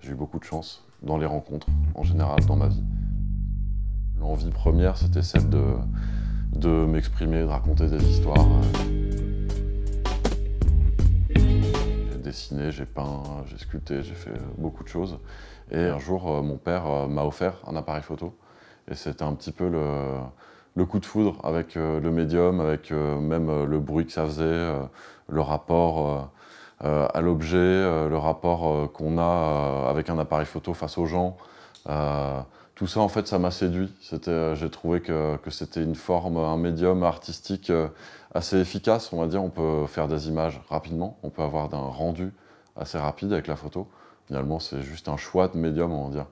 J'ai eu beaucoup de chance dans les rencontres, en général, dans ma vie. L'envie première, c'était celle de m'exprimer, de raconter des histoires. J'ai dessiné, j'ai peint, j'ai sculpté, j'ai fait beaucoup de choses. Et un jour, mon père m'a offert un appareil photo. Et c'était un petit peu le coup de foudre avec le médium, avec même le bruit que ça faisait, le rapport à l'objet, le rapport qu'on a avec un appareil photo face aux gens. Tout ça, en fait, ça m'a séduit. J'ai trouvé que c'était une forme, un médium artistique assez efficace, on va dire. On peut faire des images rapidement, on peut avoir un rendu assez rapide avec la photo. Finalement, c'est juste un choix de médium, on va dire.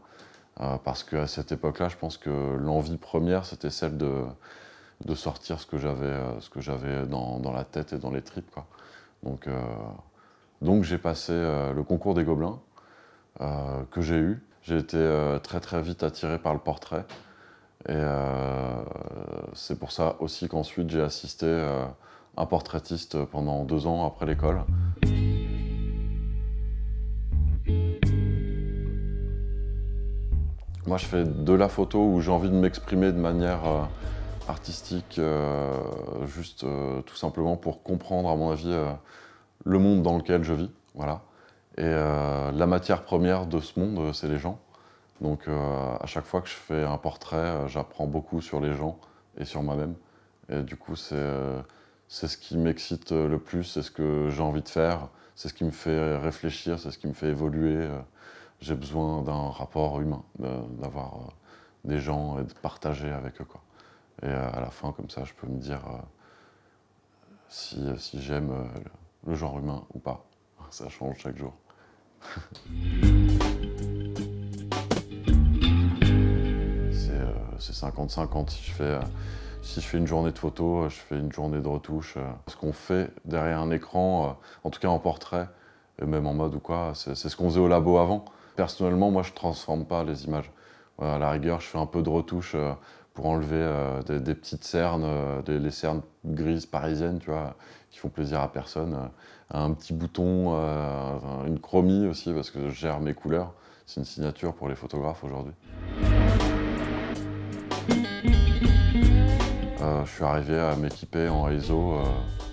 Parce qu'à cette époque-là, je pense que l'envie première, c'était celle de sortir ce que j'avais dans la tête et dans les tripes, quoi. Donc j'ai passé le concours des Gobelins que j'ai eu. J'ai été très très vite attiré par le portrait. Et c'est pour ça aussi qu'ensuite j'ai assisté un portraitiste pendant 2 ans après l'école. Moi, je fais de la photo où j'ai envie de m'exprimer de manière artistique, tout simplement pour comprendre, à mon avis, le monde dans lequel je vis. Voilà. Et la matière première de ce monde, c'est les gens. Donc, à chaque fois que je fais un portrait, j'apprends beaucoup sur les gens et sur moi-même. Et du coup, c'est ce qui m'excite le plus, c'est ce que j'ai envie de faire, c'est ce qui me fait réfléchir, c'est ce qui me fait évoluer. J'ai besoin d'un rapport humain, d'avoir des gens et de partager avec eux, quoi. Et à la fin, comme ça, je peux me dire si j'aime le genre humain ou pas. Ça change chaque jour. C'est 50-50. Si je fais une journée de photo, je fais une journée de retouche. Ce qu'on fait derrière un écran, en tout cas en portrait, et même en mode ou quoi, c'est ce qu'on faisait au labo avant. Personnellement, moi, je ne transforme pas les images. À la rigueur, je fais un peu de retouche pour enlever des petites cernes, les cernes grises parisiennes, tu vois, qui font plaisir à personne. Un petit bouton, une chromie aussi, parce que je gère mes couleurs. C'est une signature pour les photographes aujourd'hui. Je suis arrivé à m'équiper en ISO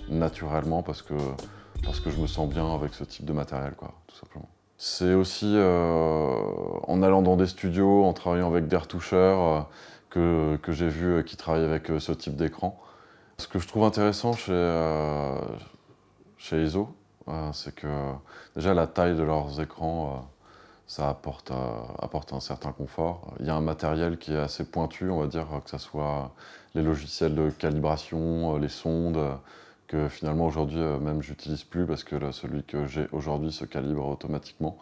naturellement parce que je me sens bien avec ce type de matériel, quoi, tout simplement. C'est aussi en allant dans des studios, en travaillant avec des retoucheurs que j'ai vu qui travaillent avec ce type d'écran. Ce que je trouve intéressant chez ISO, c'est que déjà la taille de leurs écrans, ça apporte un certain confort. Il y a un matériel qui est assez pointu, on va dire, que ce soit les logiciels de calibration, les sondes, que finalement aujourd'hui même j'utilise plus parce que celui que j'ai aujourd'hui se calibre automatiquement.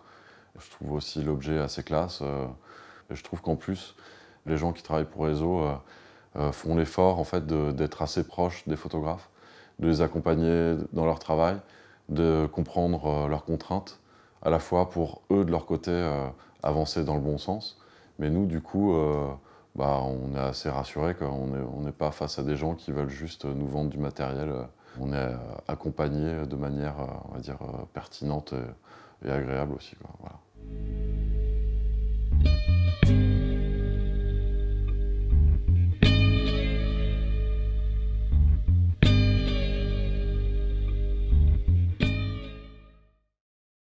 Je trouve aussi l'objet assez classe. Et je trouve qu'en plus, les gens qui travaillent pour ISO font l'effort en fait, d'être assez proches des photographes, de les accompagner dans leur travail, de comprendre leurs contraintes, à la fois pour eux, de leur côté, avancer dans le bon sens. Mais nous, du coup, on est assez rassurés qu'on n'est pas face à des gens qui veulent juste nous vendre du matériel. On est accompagnés de manière, on va dire, pertinente et agréable aussi, quoi. Voilà.